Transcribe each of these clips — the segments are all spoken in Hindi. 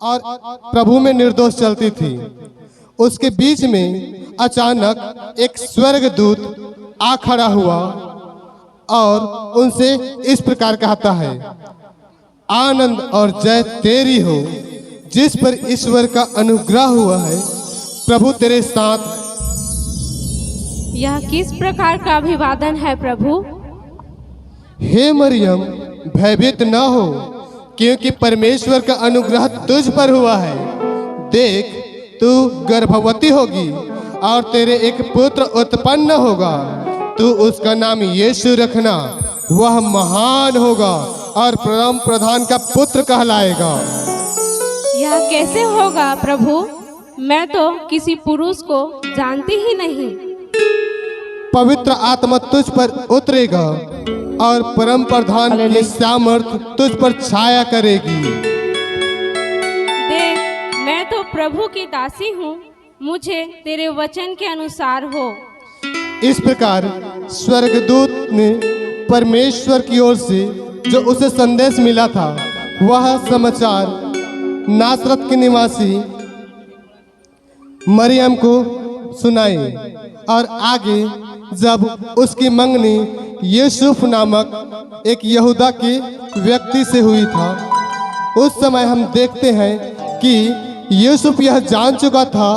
और प्रभु में निर्दोष चलती थी। उसके बीच में अचानक एक स्वर्गदूत आ खड़ा हुआ और उनसे इस प्रकार कहता है, आनंद और जय तेरी हो जिस पर ईश्वर का अनुग्रह हुआ है, प्रभु तेरे साथ। यह किस प्रकार का अभिवादन है प्रभु? हे मरियम, भयभीत न हो, क्योंकि परमेश्वर का अनुग्रह तुझ पर हुआ है। देख, तू गर्भवती होगी और तेरे एक पुत्र उत्पन्न होगा। तू उसका नाम यीशु रखना। वह महान होगा और परम प्रधान का पुत्र कहलाएगा। यह कैसे होगा प्रभु? मैं तो किसी पुरुष को जानती ही नहीं। पवित्र आत्मा तुझ पर उतरेगा और परम प्रधान की सामर्थ तुझ पर छाया करेगी। देख, मैं तो प्रभु की दासी हूँ, मुझे तेरे वचन के अनुसार हो। इस प्रकार स्वर्गदूत ने परमेश्वर की ओर से जो उसे संदेश मिला था, वह समाचार नासरत के निवासी मरियम को सुनाई। और आगे जब उसकी मंगनी यूसुफ नामक एक यहूदा के व्यक्ति से हुई था, उस समय हम देखते हैं कि यूसुफ यह जान चुका था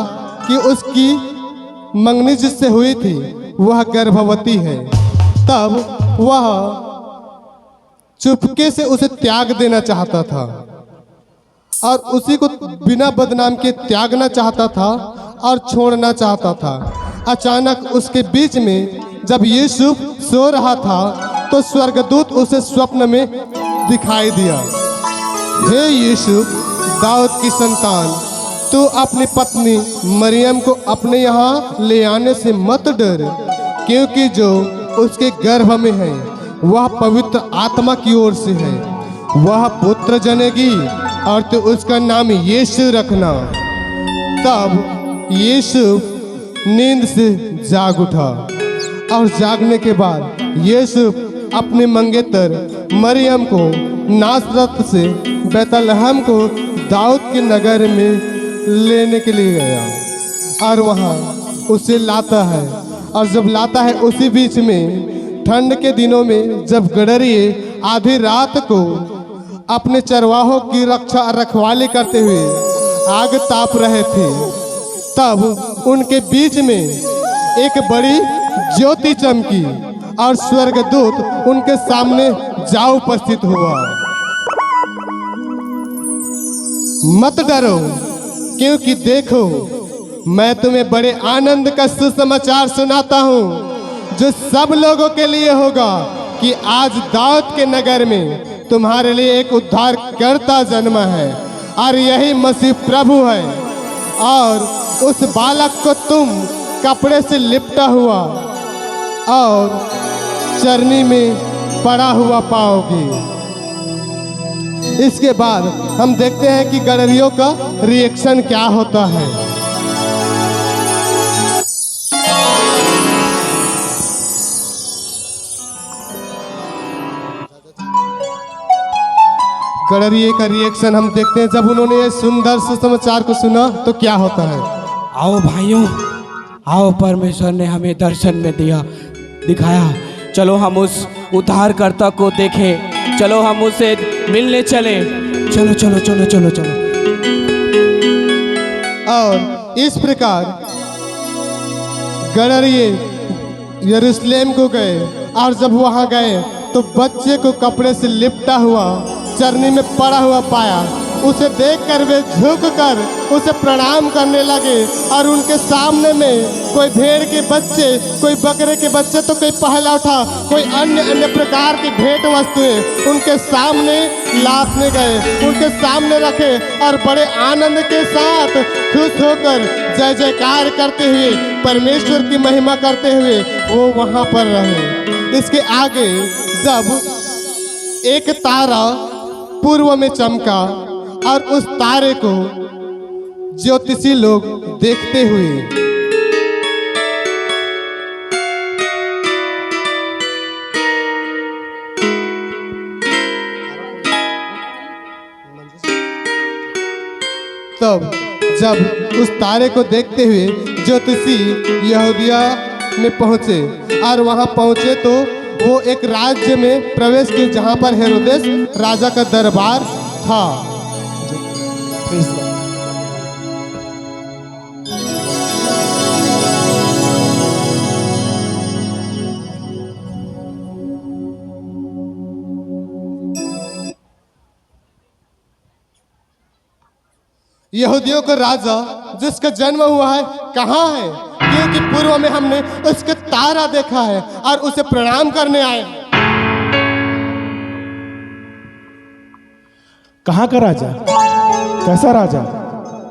कि उसकी मंगनी जिससे हुई थी वह गर्भवती है। तब वह चुपके से उसे त्याग देना चाहता था और उसी को बिना बदनाम के त्यागना चाहता था और छोड़ना चाहता था। अचानक उसके बीच में जब यूसुफ सो रहा था तो स्वर्गदूत उसे स्वप्न में दिखाई दिया। हे यूसुफ, दाऊद की संतान, तू अपनी पत्नी मरियम को अपने यहाँ ले आने से मत डर, क्योंकि जो उसके गर्भ में है वह पवित्र आत्मा की ओर से है। वह पुत्र जनेगी और तू उसका नाम यीशु रखना। तब यीशु नींद से जाग उठा और जागने के बाद यीशु अपने मंगेतर मरियम को नासरत से बैतलहम को दाऊद के नगर में लेने के लिए गया और वहाँ उसे लाता है। और जब लाता है उसी बीच में ठंड के दिनों में जब गडरिये आधी रात को अपने चरवाहों की रखवाली करते हुए आग ताप रहे थे, तब उनके बीच में एक बड़ी ज्योति चमकी और स्वर्गदूत उनके सामने जा उपस्थित हुआ। मत डरो, क्योंकि देखो, मैं तुम्हें बड़े आनंद का सुसमाचार सुनाता हूँ जो सब लोगों के लिए होगा कि आज दाऊद के नगर में तुम्हारे लिए एक उद्धारकर्ता जन्मा है और यही मसीह प्रभु है। और उस बालक को तुम कपड़े से लिपटा हुआ और चरनी में पड़ा हुआ पाओगे। इसके बाद हम देखते हैं कि गडरियों का रिएक्शन क्या होता है। गडरिये का रिएक्शन हम देखते हैं जब उन्होंने ये सुंदर सुसमाचार को सुना तो क्या होता है। आओ भाइयों, आओ, परमेश्वर ने हमें दर्शन में दिखाया। चलो हम उस उद्धारकर्ता को देखें, चलो हम उसे मिलने चले। चलो चलो चलो चलो चलो। और इस प्रकार गडरिये यरूशलेम को गए और जब वहां गए तो बच्चे को कपड़े से लिपटा हुआ चरनी में पड़ा हुआ पाया। उसे देखकर वे झुककर उसे प्रणाम करने लगे और उनके सामने में कोई भेड़ के बच्चे, कोई बकरे के बच्चे, तो कोई पहलौठा, कोई अन्य प्रकार की भेंट वस्तुएं उनके सामने लादने गए, उनके सामने रखे और बड़े आनंद के साथ खुश होकर जय जयकार करते हुए, परमेश्वर की महिमा करते हुए वो वहाँ पर रहे। इसके आगे जब एक तारा पूर्व में चमका और उस तारे को ज्योतिषी लोग देखते हुए तब जब उस तारे को देखते हुए ज्योतिषी यहूदिया में पहुँचे और वहाँ पहुँचे तो वो एक राज्य में प्रवेश किए जहाँ पर हेरोदेस राजा का दरबार था। यहूदियों का राजा जिसका जन्म हुआ है कहाँ है? क्योंकि पूर्व में हमने उसका तारा देखा है और उसे प्रणाम करने आए। कहाँ का राजा? कैसा राजा?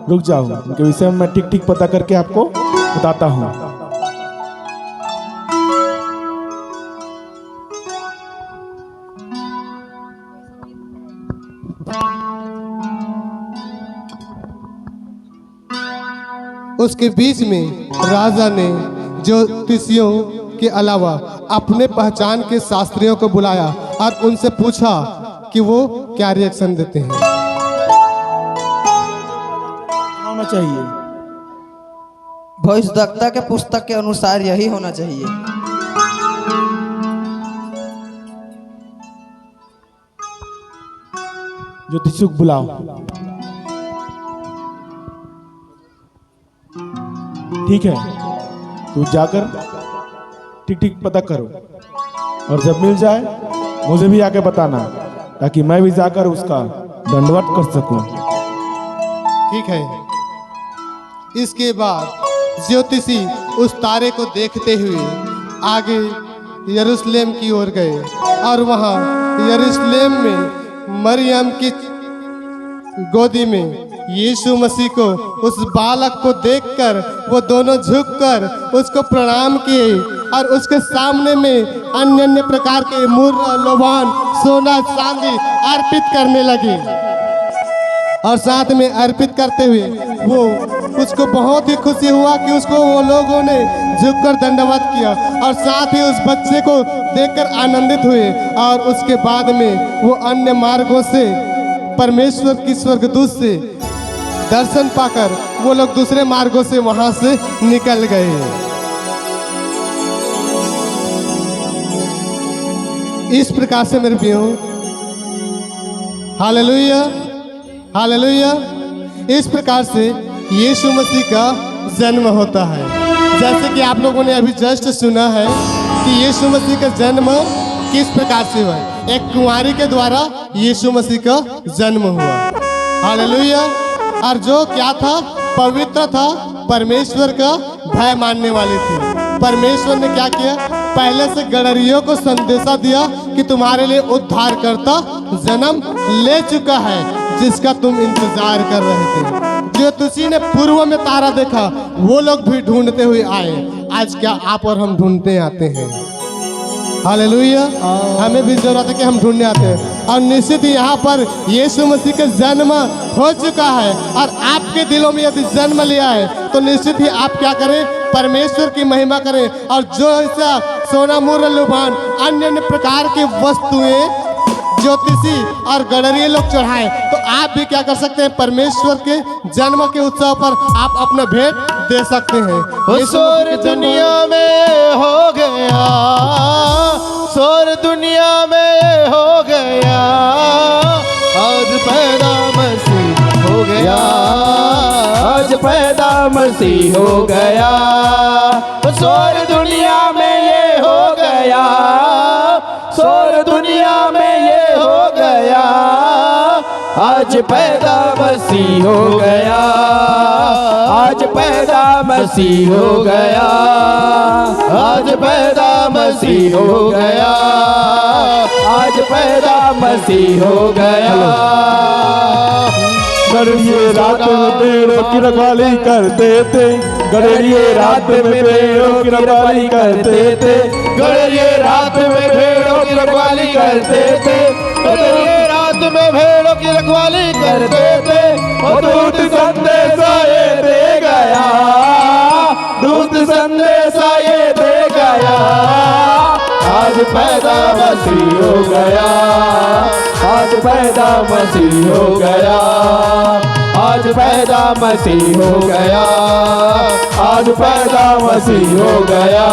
रुक जाओ, उनके विषय में मैं ठीक ठीक पता करके आपको बताता हूँ। उसके बीच में राजा ने ज्योतिषियों के अलावा अपने पहचान के शास्त्रियों को बुलाया और उनसे पूछा कि वो क्या रिएक्शन देते हैं। होना चाहिए भविष्यवक्ता के पुस्तक के अनुसार यही होना चाहिए। ज्योतिषी को बुलाओ। ठीक है, तू जाकर ठीक ठीक पता करो और जब मिल जाए मुझे भी आके बताना ताकि मैं भी जाकर उसका दंडवत कर सकूं। ठीक है। इसके बाद ज्योतिषी उस तारे को देखते हुए आगे यरूशलेम की ओर गए और वहाँ यरूशलेम में मरियम की गोदी में यीशु मसीह को, उस बालक को देखकर वो दोनों झुककर उसको प्रणाम किए और उसके सामने में अन्य अन्य प्रकार के मुर्रा, लोबान, सोना, चांदी अर्पित करने लगे। और साथ में अर्पित करते हुए वो उसको बहुत ही खुशी हुआ कि उसको वो लोगों ने झुककर दंडवत किया और साथ ही उस बच्चे को देखकर आनंदित हुए। और उसके बाद में वो अन्य मार्गों से परमेश्वर की स्वर्गदूत से दर्शन पाकर वो लोग दूसरे मार्गों से वहां से निकल गए। इस प्रकार से मेरे प्रियो, हालेलुया हालेलुया, इस प्रकार से यीशु मसीह का जन्म होता है। जैसे कि आप लोगों ने अभी जस्ट सुना है कि यीशु मसीह का जन्म किस प्रकार से हुआ। एक कुंवारी के द्वारा यीशु मसीह का जन्म हुआ। हालेलुया। और जो क्या था? पवित्र था, परमेश्वर का भय मानने वाले थे। परमेश्वर ने क्या किया? पहले से गडरियों को संदेशा दिया कि तुम्हारे लिए उद्धारकर्ता जन्म ले चुका है जिसका तुम इंतजार कर रहे थे। ज्योतिषी ने पूर्व में तारा देखा, वो लोग भी ढूंढते हुए आए। आज क्या आप और हम ढूंढते आते हैं? हालेलुया। हमें भी जरूरत है कि हम ढूंढने आते हैं। और निश्चित ही यहाँ पर यीशु मसीह का जन्म हो चुका है और आपके दिलों में यदि जन्म लिया है तो निश्चित ही आप क्या करें? परमेश्वर की महिमा करें। और जो ऐसा सोना, मुर्रा, लोबान, अन्य अन्य प्रकार की वस्तुएं ज्योतिषी और गडरिये लोग चढ़ाएं तो आप भी क्या कर सकते हैं? परमेश्वर के जन्म के उत्सव पर आप अपना भेंट दे सकते हैं। शोर दुनिया में हो गया, शोर दुनिया में हो गया, आज पैदा मसीह हो गया, आज पैदा मसीह हो गया। शोर दुनिया में ये हो गया, शोर दुनिया में ये हो गया, आज पैदा मसीह हो गया, आज पैदा मसीह हो गया, आज पैदा मसीह हो गया, आज पैदा मसीह हो गया। गडरिये रात में पेड़ों की रखवाली करते थे, गडरिये रात में पेड़ों की रखवाली करते थे, गडरिये रात में भेड़ों की रखवाली करते थे, गडरिये रात में भेड़ों की रखवाली करते थे। और दूत संदेशा ये दे गया, दूत संदेशा ये दे गया, आज पैदा मसीह हो गया, आज पैदा मसीह हो गया, आज पैदा मसीह हो गया, आज पैदा मसीह हो गया,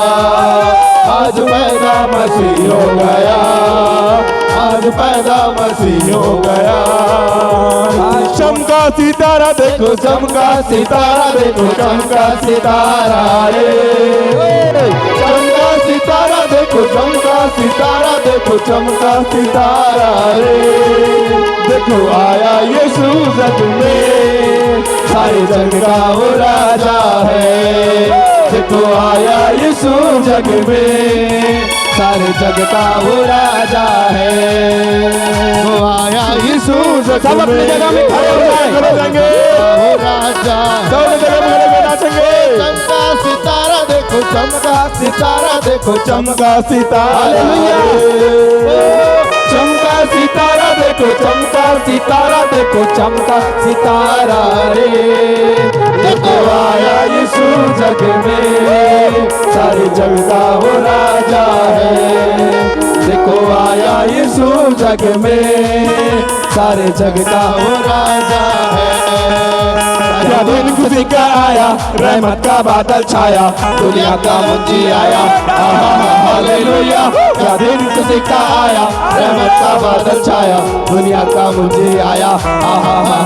आज पैदा मसीह हो गया, आज पैदा मसीह हो गया। चमका सितारा देखो, चमका सितारा देखो, चमका सितारा रे, चमका सितारा देखो, चमका सितारा देखो, चमका सितारा रे। देखो आया यीशु जग में, सारे जग का वो राजा है। देखो आया यीशु जग में, सारे जग का वो राजा है। वो आया यीशु जग में, सब अपनी जगह में खड़े हो जाएंगे, वो राजा सब जगह में खड़े नाचेंगे। चमका सितारा देखो, चमका सितारा देखो, चमका सितारा, चमका सितारा देखो, चमका सितारा देखो, चमका सितारा रे। देखो आया यीशु जग में, सारे जग का वो राजा है। देखो आया यीशु जग में, सारे जग का वो राजा है। क्या दिन खुशी का आया, रहमत का बादल छाया, दुनिया का मुंजी आया, हालेलुया। क्या दिन खुशी का आया, रहमत का बादल छाया, दुनिया का मुंजी आया,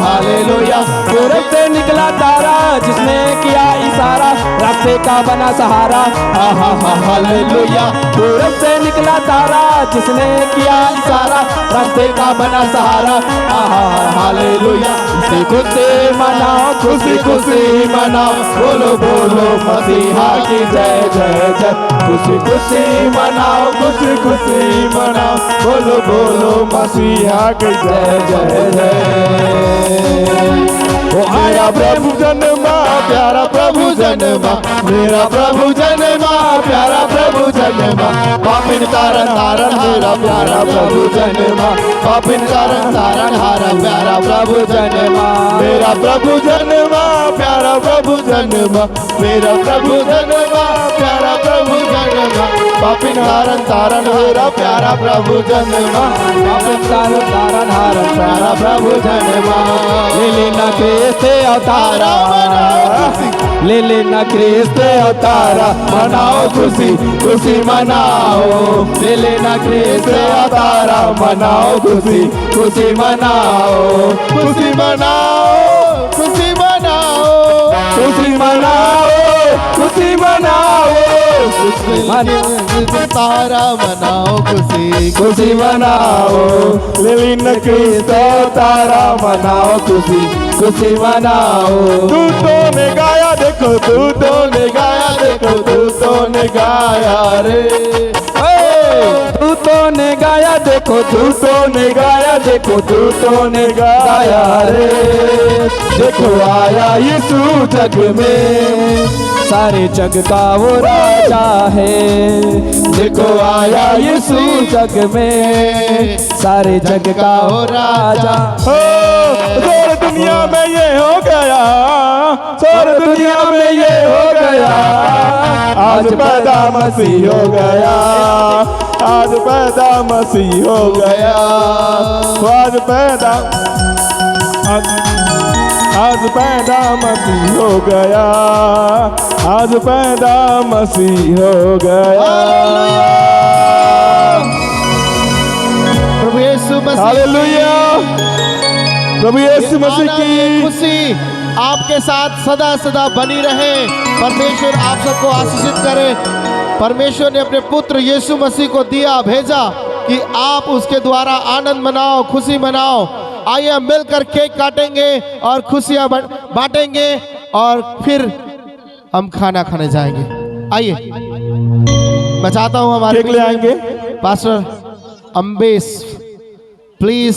हालेलुया। पूरब से निकला तारा, जिसने किया इशारा, रास्ते का बना सहारा, हालेलुया। पूरब से निकला तारा, जिसने किया इशारा, रास्ते का बना सहारा, हालेलुया। खुशी खुशी मनाओ, खुशी खुशी मनाओ, बोलो बोलो मसीहा की जय जय जय। खुशी खुशी मनाओ, खुशी खुशी मनाओ, बोलो बोलो मसीहा की जय जय जय। वो आया प्रभु जन्मा, प्यारा प्रभु जन्मा, मेरा प्रभु जन्मा, प्यारा प्रभु जन्मा। पापिन तारन तारन मेरा प्यारा प्रभु जन्मा, पापिन तारन तारन हारा प्यारा प्रभु जन्मा। मेरा प्रभु जन्मा, प्यारा प्रभु जन्मा, मेरा प्रभु जन्मा, प्यारा प्रभु जन्मा। पापिन तारन तारन मेरा प्यारा प्रभु जन्मा, पापिन तारन तारन हारा प्यारा प्रभु जन्मा। ले लेना क्रिस्त अवतारा, ले लेना क्रिस्त अवतारा, मनाओ खुशी खुशी मनाओ। ले लेना क्रिस्त अवतारा, मनाओ खुशी खुशी मनाओ, खुशी मनाओ, खुशी मनाओ, खुशी मनाओ, खुशी मनाओ, खुशी तारा मनाओ, खुशी खुशी मनाओ। ले लेना क्रिस्त अवतारा, मनाओ खुशी खुशी मनाओ। दूतों ने गाया देखो, दूतों ने गाया देखो, दूतों ने गाया रे, दूतों ने गाया देखो, दूतों ने गाया देखो, दूतों ने गाया रे। देखो आया यीशु जग में, सारे जग का वो राजा है। देखो आया यीशु जग में, सारे जग का वो राजा। सारी दुनिया में ये हो गया, सारी दुनिया में ये हो गया, आज पैदा मसीह हो गया, आज पैदा मसीह हो गया, आज पैदा, आज पैदा मसीह हो गया, आज पैदा मसीह हो गया। प्रभु यीशु मसीह, हालेलुया। प्रभु यीशु मसीह की खुशी आपके साथ सदा सदा बनी रहे। परमेश्वर आप सबको आशीषित करे। परमेश्वर ने अपने पुत्र यीशु मसीह को दिया, भेजा कि आप उसके द्वारा आनंद मनाओ, खुशी मनाओ। आइए हम मिलकर केक काटेंगे और खुशियां बांटेंगे और फिर हम खाना खाने जाएंगे। आइए, मैं चाहता हूं हमारे केक ले आएंगे पास्टर अम्बेश, प्लीज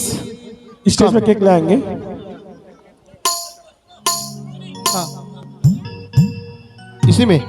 स्टेज पे केक ले आएंगे। हाँ, इसी में